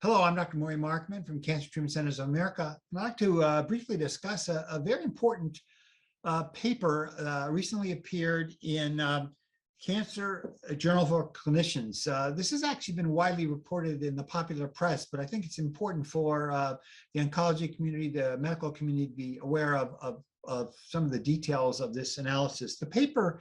Hello, I'm Dr. Maury Markman from Cancer Treatment Centers of America. I'd like to briefly discuss a very important paper recently appeared in Cancer Journal for Clinicians. This has actually been widely reported in the popular press, but I think it's important for the oncology community, the medical community to be aware of some of the details of this analysis. The paper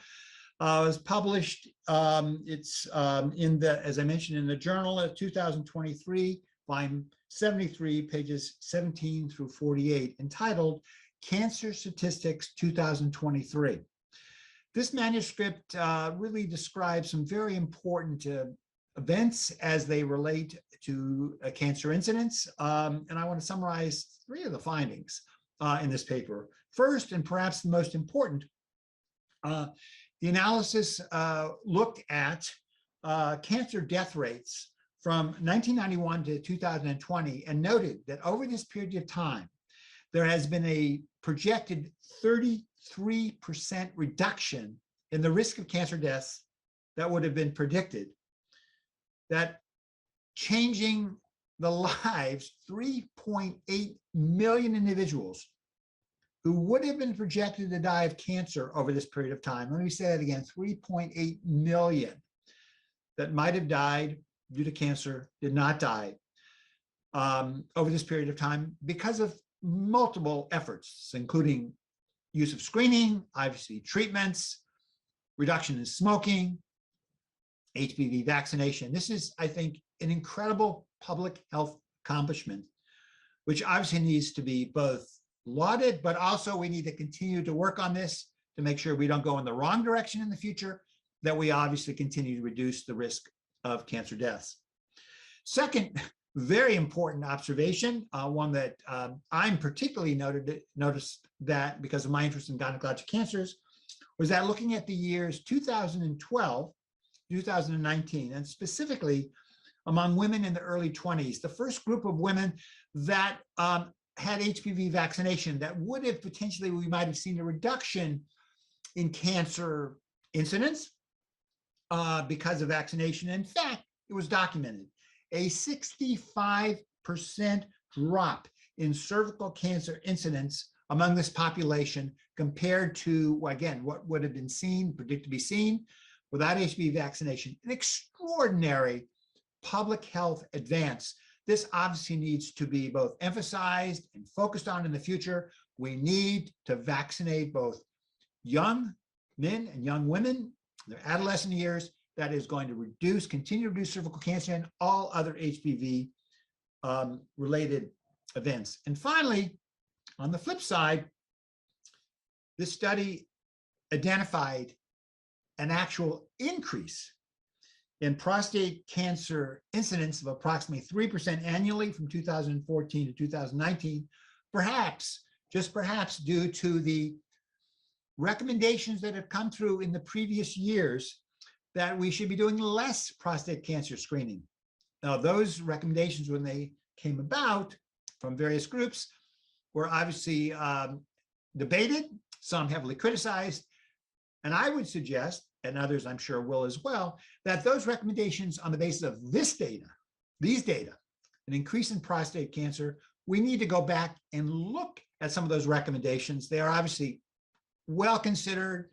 was published, it's as I mentioned, in the Journal of 2023, volume 73, pages 17 through 48, entitled Cancer Statistics 2023. This manuscript really describes some very important events as they relate to cancer incidence, and I want to summarize three of the findings in this paper. First, and perhaps the most important, the analysis looked at cancer death rates from 1991 to 2020 and noted that over this period of time, there has been a projected 33% reduction in the risk of cancer deaths that would have been predicted, that changing the lives 3.8 million individuals who would have been projected to die of cancer over this period of time. Let me say that again, 3.8 million that might have died due to cancer did not die over this period of time because of multiple efforts, including use of screening, obviously treatments, reduction in smoking, HPV vaccination. This is, I think, an incredible public health accomplishment, which obviously needs to be both lauded, but also we need to continue to work on this to make sure we don't go in the wrong direction in the future, that we obviously continue to reduce the risk of cancer deaths. Second, very important observation, one that I'm particularly noticed that because of my interest in gynecologic cancers, was that looking at the years 2012, 2019, and specifically among women in the early 20s, the first group of women that had HPV vaccination that would have potentially, we might have seen a reduction in cancer incidence because of vaccination. In fact, it was documented, a 65% drop in cervical cancer incidence among this population compared to, again, what would have been seen, predicted to be seen without HPV vaccination. An extraordinary public health advance. This obviously needs to be both emphasized and focused on in the future. We need to vaccinate both young men and young women, their adolescent years. That is going to continue to reduce cervical cancer and all other HPV related events. And finally, on the flip side, this study identified an actual increase in prostate cancer incidence of approximately 3% annually from 2014 to 2019, perhaps, just perhaps due to the recommendations that have come through in the previous years that we should be doing less prostate cancer screening. Now, those recommendations, when they came about from various groups, were obviously debated, some heavily criticized, and I would suggest, and others I'm sure will as well, that those recommendations on the basis of these data, an increase in prostate cancer, we need to go back and look at some of those recommendations. They are obviously well considered,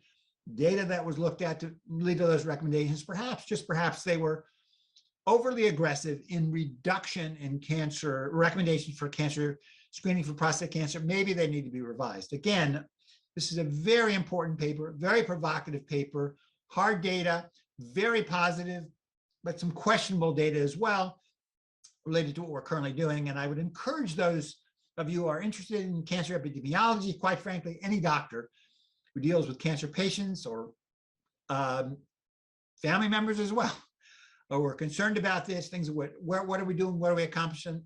data that was looked at to lead to those recommendations. Perhaps, just perhaps, they were overly aggressive in reduction in cancer, recommendations for cancer screening for prostate cancer. Maybe they need to be revised. Again, this is a very important paper, very provocative paper, hard data, very positive, but some questionable data as well related to what we're currently doing. And I would encourage those of you who are interested in cancer epidemiology, quite frankly, any doctor who deals with cancer patients or family members as well, or we're concerned about this, things, what are we doing, what are we accomplishing?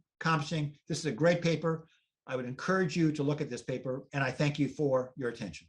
This is a great paper. I would encourage you to look at this paper, and I thank you for your attention.